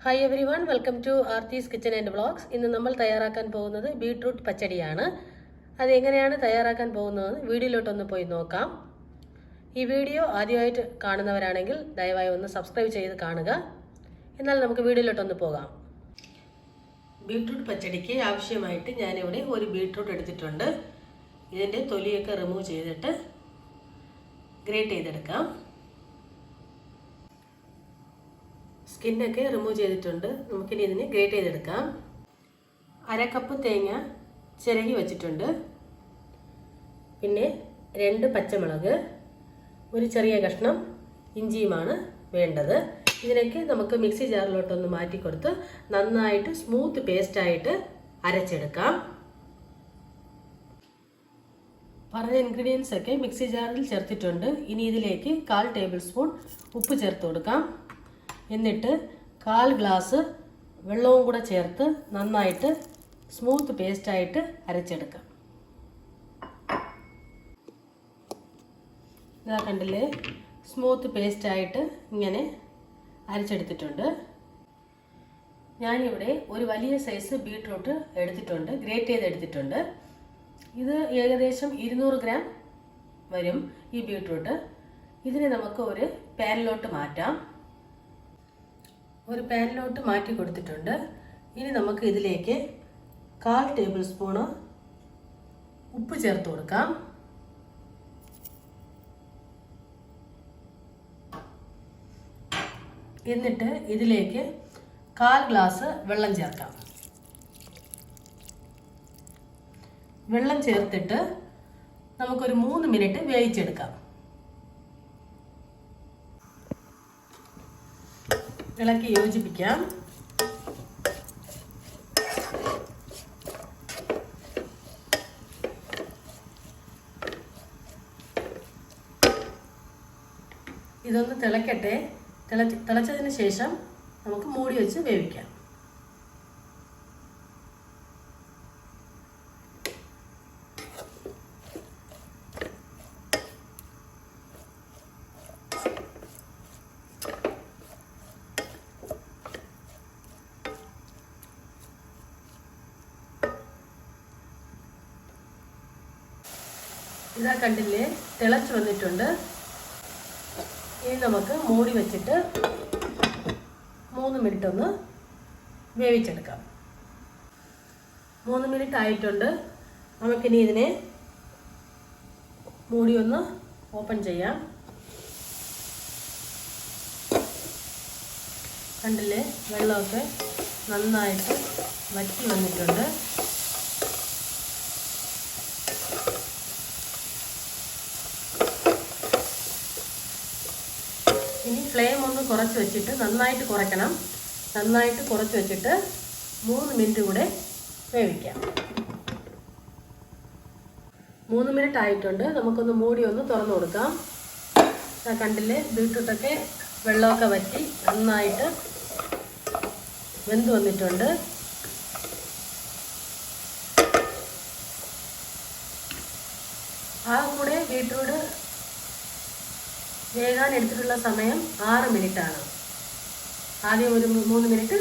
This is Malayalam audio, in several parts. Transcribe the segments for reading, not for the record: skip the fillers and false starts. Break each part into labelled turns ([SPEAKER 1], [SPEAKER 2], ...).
[SPEAKER 1] Hi everyone, welcome to Aarthi's Kitchen and Vlogs. ഇന്ന് നമ്മൾ തയ്യാറാക്കാൻ പോകുന്നത് ബീട്രൂട്ട് പച്ചടിയാണ്. അത് എങ്ങനെയാണ് തയ്യാറാക്കാൻ പോകുന്നത് വീഡിയോയിലോട്ട് പോയി നോക്കാം. ഈ വീഡിയോ ആദ്യമായിട്ട് കാണുന്നവരാണെങ്കിൽ ദയവായി ഒന്ന് സബ്സ്ക്രൈബ് ചെയ്ത് കാണുക. എന്നാൽ നമുക്ക് വീഡിയോയിലോട്ട് പോകാം. ബീട്രൂട്ട് പച്ചടിക്ക് ആവശ്യമായിട്ട് ഞാൻ ഇവിടെ ഒരു ബീട്രൂട്ട് എടുത്തിട്ടുണ്ട്. ഇതിന്റെ തൊലിയൊക്കെ റിമൂവ് ചെയ്തിട്ട് ഗ്രേറ്റ് ചെയ്തെടുക്കാം. സ്കിന്നൊക്കെ റിമൂവ് ചെയ്തിട്ടുണ്ട്. നമുക്കിനി ഇതിനെ ഗ്രേറ്റ് ചെയ്തെടുക്കാം. അര കപ്പ് തേങ്ങ ചിരകി വെച്ചിട്ടുണ്ട്. പിന്നെ 2 പച്ചമുളക്, ഒരു ചെറിയ കഷ്ണം ഇഞ്ചിയുമാണ് വേണ്ടത്. ഇതിനൊക്കെ നമുക്ക് മിക്സി ജാറിലോട്ടൊന്ന് മാറ്റി കൊടുത്ത് നന്നായിട്ട് സ്മൂത്ത് പേസ്റ്റായിട്ട് അരച്ചെടുക്കാം. പറഞ്ഞ ഇൻഗ്രീഡിയൻസ് ഒക്കെ മിക്സി ജാറിൽ ചേർത്തിട്ടുണ്ട്. ഇനി ഇതിലേക്ക് 1/4 ടേബിൾ സ്പൂൺ ഉപ്പ് ചേർത്ത് കൊടുക്കാം. എന്നിട്ട് 1/4 ഗ്ലാസ് വെള്ളവും കൂടെ ചേർത്ത് നന്നായിട്ട് സ്മൂത്ത് പേസ്റ്റായിട്ട് അരച്ചെടുക്കാം. ഇതാ കണ്ടില്ലേ, സ്മൂത്ത് പേസ്റ്റായിട്ട് ഇങ്ങനെ അരച്ചെടുത്തിട്ടുണ്ട്. ഞാനിവിടെ ഒരു വലിയ സൈസ് ബീട്രൂട്ട് എടുത്തിട്ടുണ്ട്, ഗ്രേറ്റ് ചെയ്തെടുത്തിട്ടുണ്ട്. ഇത് ഏകദേശം 200 ഗ്രാം വരും ഈ ബീട്രൂട്ട്. ഇതിനെ നമുക്ക് ഒരു പാനിലോട്ട് മാറ്റാം. ഒരു പാനിലോട്ട് മാറ്റി കൊടുത്തിട്ടുണ്ട്. ഇനി നമുക്ക് ഇതിലേക്ക് 1/4 ടേബിൾ സ്പൂണ് ഉപ്പ് ചേർത്ത് കൊടുക്കാം. എന്നിട്ട് ഇതിലേക്ക് 1/4 ഗ്ലാസ് വെള്ളം ചേർക്കാം. വെള്ളം ചേർത്തിട്ട് നമുക്കൊരു 3 മിനിറ്റ് വേവിച്ചെടുക്കാം. ഇളക്കി യോജിപ്പിക്കാം. ഇതൊന്ന് തിളക്കട്ടെ. തിളച്ചതിന് ശേഷം നമുക്ക് മൂടി വെച്ച് വേവിക്കാം. ഇതാ കണ്ടില്ലേ, തിളച്ച് വന്നിട്ടുണ്ട്. ഇനി നമുക്ക് മൂടി വെച്ചിട്ട് 3 മിനിറ്റ് ഒന്ന് വേവിച്ചെടുക്കാം. 3 മിനിറ്റ് ആയിട്ടുണ്ട്. നമുക്കിനി ഇതിനെ മൂടി ഒന്ന് ഓപ്പൺ ചെയ്യാം. കണ്ടില്ലേ, വെള്ളമൊക്കെ നന്നായിട്ട് വറ്റി വന്നിട്ടുണ്ട്. ഇനി ഫ്ലെയിം ഒന്ന് കുറച്ച് വെച്ചിട്ട് നന്നായിട്ട് കുറയ്ക്കണം. നന്നായിട്ട് കുറച്ച് വെച്ചിട്ട് 3 മിനിറ്റ് കൂടെ വേവിക്കാം. 3 മിനിറ്റ് ആയിട്ടുണ്ട്. നമുക്കൊന്ന് മൂടി ഒന്ന് തുറന്നു കൊടുക്കാം. കണ്ടില്ലേ, ബീട്രൂട്ടൊക്കെ വെള്ളമൊക്കെ വറ്റി നന്നായിട്ട് വെന്ത് വന്നിട്ടുണ്ട്. ആ കൂടെ ബീട്രൂട്ട് വേകാൻ എടുത്തിട്ടുള്ള സമയം 6 മിനിറ്റാണ്. ആദ്യം ഒരു 3 മിനിറ്റ്,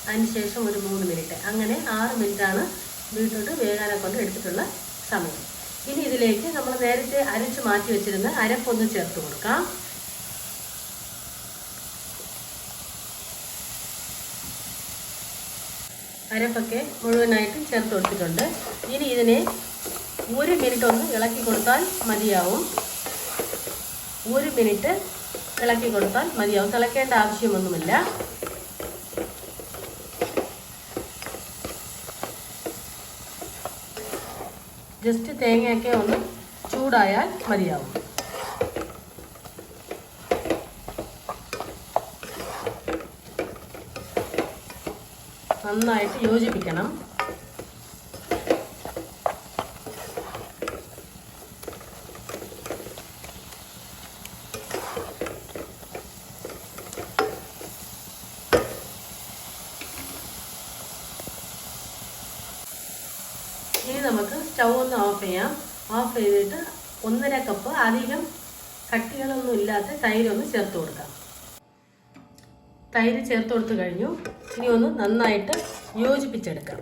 [SPEAKER 1] അതിന് ശേഷം ഒരു 3 മിനിറ്റ്, അങ്ങനെ 6 മിനിറ്റാണ് ബീട്രൂട്ട് വേകാനെ കൊണ്ട് എടുത്തിട്ടുള്ള സമയം. ഇനി ഇതിലേക്ക് നമ്മൾ നേരത്തെ അരച്ച് മാറ്റി വെച്ചിരുന്ന അരപ്പൊന്ന് ചേർത്ത് കൊടുക്കാം. അരപ്പൊക്കെ മുഴുവനായിട്ട് ചേർത്ത് കൊടുത്തിട്ടുണ്ട്. ഇനി ഇതിനെ 1 മിനിറ്റ് ഒന്ന് ഇളക്കി കൊടുത്താൽ മതിയാവും. 1 മിനിറ്റ് ഇളക്കി കൊടുത്താൽ മതിയാവും. തിളക്കേണ്ട ആവശ്യമൊന്നുമില്ല. ജസ്റ്റ് തേങ്ങയൊക്കെ ഒന്ന് ചൂടായാൽ മതിയാവും. നന്നായിട്ട് യോജിപ്പിക്കണം. ഇനി നമുക്ക് സ്റ്റൗ ഒന്ന് ഓഫ് ചെയ്യാം. ഓഫ് ചെയ്തിട്ട് 1.5 കപ്പ് അധികം കട്ടികളൊന്നും ഇല്ലാത്ത തൈരൊന്ന് ചേർത്ത് കൊടുക്കാം. തൈര് ചേർത്ത് കൊടുത്ത് കഴിഞ്ഞു. ഇനി ഒന്ന് നന്നായിട്ട് യോജിപ്പിച്ചെടുക്കാം.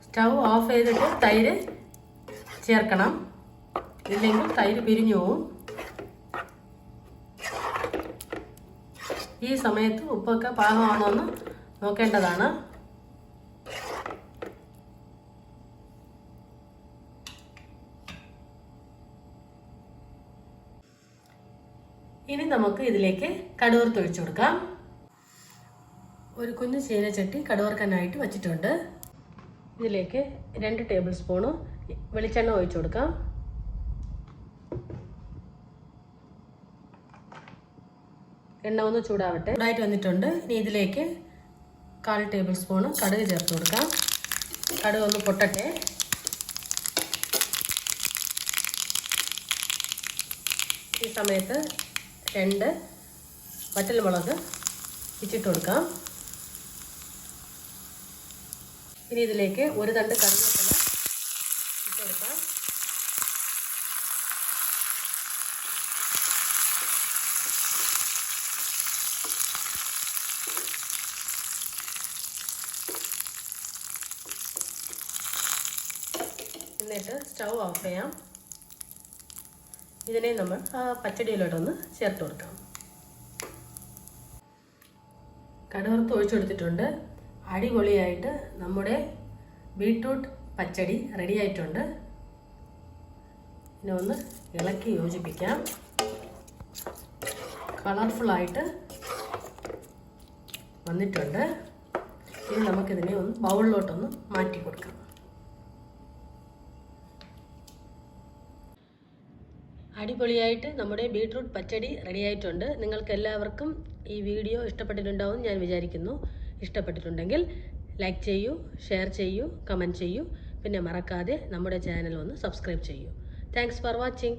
[SPEAKER 1] സ്റ്റൗ ഓഫ് ചെയ്തിട്ട് തൈര് ചേർക്കണം, ഇല്ലെങ്കിൽ തൈര് പിരിഞ്ഞു പോവും. ഈ സമയത്ത് ഉപ്പൊക്കെ പാകമാണോ എന്ന് നോക്കേണ്ടതാണ്. ഇനി നമുക്ക് ഇതിലേക്ക് കടുവറുത്ത് ഒഴിച്ചു കൊടുക്കാം. ഒരു കുഞ്ഞു ചീനച്ചട്ടി കടുവറുക്കാനായിട്ട് വച്ചിട്ടുണ്ട്. ഇതിലേക്ക് 2 ടേബിൾ സ്പൂണ് വെളിച്ചെണ്ണ ഒഴിച്ചു കൊടുക്കാം. എണ്ണ ഒന്ന് ചൂടാവട്ടെ. ചൂടായിട്ട് വന്നിട്ടുണ്ട്. ഇനി ഇതിലേക്ക് 1/4 ടേബിൾ സ്പൂണ് കടുക് ചേർത്ത് കൊടുക്കാം. കടുക് ഒന്ന് പൊട്ടട്ടെ. ഈ സമയത്ത് 2 വറ്റൽമുളക് ഇച്ചിട്ട് കൊടുക്കാം. ഇനി ഇതിലേക്ക് 1 തണ്ട് കറിവേപ്പില ഇട്ട് കൊടുക്കാം. എന്നിട്ട് സ്റ്റൗ ഓഫ് ചെയ്യാം. ഇതിനെ നമ്മൾ പച്ചടിയിലോട്ടൊന്ന് ചേർത്ത് കൊടുക്കാം. കടുവറുത്ത് ഒഴിച്ചു കൊടുത്തിട്ടുണ്ട്. അടിപൊളിയായിട്ട് നമ്മുടെ ബീട്രൂട്ട് പച്ചടി റെഡി ആയിട്ടുണ്ട്. ഇനി ഒന്ന് ഇളക്കി യോജിപ്പിക്കാം. കളർഫുള്ളായിട്ട് വന്നിട്ടുണ്ട്. ഇനി നമുക്കിതിനെ ഒന്ന് ബൗളിലോട്ടൊന്ന് മാറ്റി കൊടുക്കാം. അടിപൊളിയായിട്ട് നമ്മുടെ ബീട്രൂട്ട് പച്ചടി റെഡി ആയിട്ടുണ്ട്. നിങ്ങൾക്ക് എല്ലാവർക്കും ഈ വീഡിയോ ഇഷ്ടപ്പെട്ടിട്ടുണ്ടാവും ഞാൻ വിചാരിക്കുന്നു. ഇഷ്ടപ്പെട്ടിട്ടുണ്ടെങ്കിൽ ലൈക്ക് ചെയ്യൂ, ഷെയർ ചെയ്യൂ, കമൻറ്റ് ചെയ്യൂ. പിന്നെ മറക്കാതെ നമ്മുടെ ചാനൽ ഒന്ന് സബ്സ്ക്രൈബ് ചെയ്യൂ. Thanks for watching.